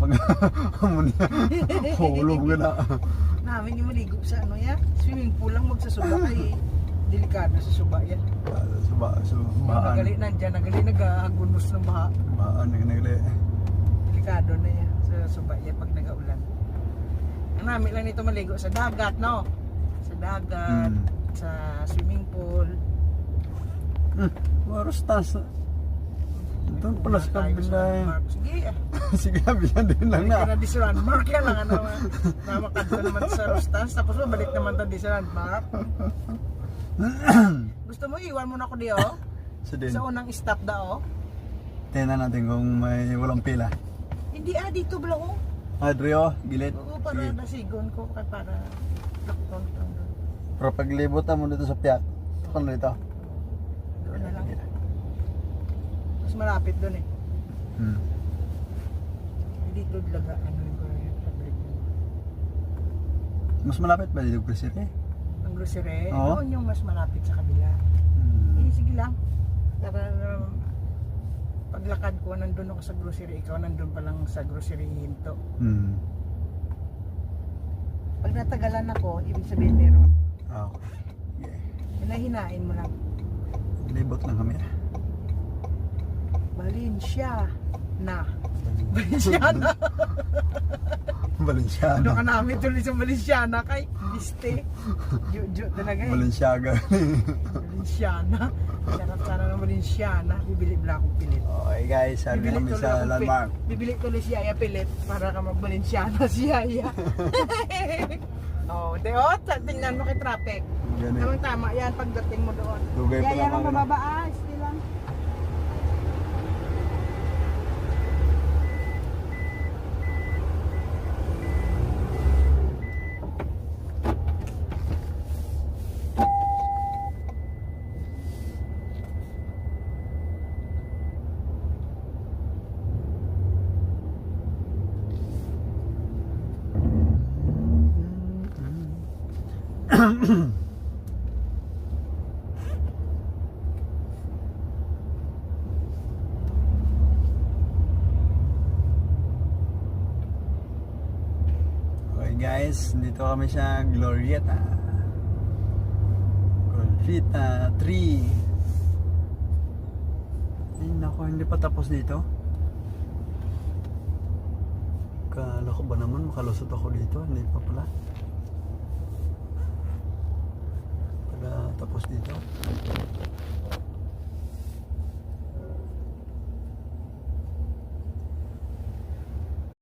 pag amon niya. Hulog ka na. Namin yung maligo sa ano ya, swimming pool lang magsasuba kay delikado sa suba yan. Sumaan. Nagali nagagunos ng baha. Sumaan, nagali. Delikado na yan sa suba yan pag nagaulan. Ang namin lang nito maligo sa dagat, no? Sa dagat, sa swimming pool. Maros tas. Doon pala sa kabila. Sige, Sige, kabila din lang na. balik ka na di sa landmark yan lang ano. Namakadto naman sa Rostas, tapos mabalik naman tayo di sa landmark. Gusto mo iwan mo na ako di oh? So din, Sa unang stop da oh? tingnan natin kung may walang pila. Hindi dito bala oh. Adrio, gilid. Oo, para Sige. nasigon ko kay para lockdown lang doon. Pero paglibot mo dito sa piyak, ano dito? Doon na lang. Mas malapit doon eh. Dito laga ano yung public. Mas malapit ba dito Grocery? Ang grocery, Oo. doon yung mas malapit sa kabila. Eh, sige lang. Para paglakad ko, nandun ako sa grocery, ikaw nandun pa lang sa grocery hinto. Pag natagalan ako, ibig sabihin meron. Okay. Hinahinain mo lang. Libot lang kami. Valencia na. Valenciana. Valenciana. Ano ka namin tuloy sa Valenciana kay Biste. Jujo talaga eh. Valenciaga. Valenciana. Sarap sana ng Valenciana. Bibili bla akong pilit. Okay guys, sabi kami sa landmark. Bibili tuloy si Yaya pilit para ka mag-Valenciana si Yaya. Oh, tingnan mo kay traffic. Ganun. Tama yan pagdating mo doon. Lugay pa Yaya lang lang ako. mababa still lang. Okay guys, dito kami sa Glorieta. Glorieta 3. Ay nako, hindi pa tapos dito. Kala ko ba naman makalusot ako dito? Hindi pa pala. Pala tapos dito.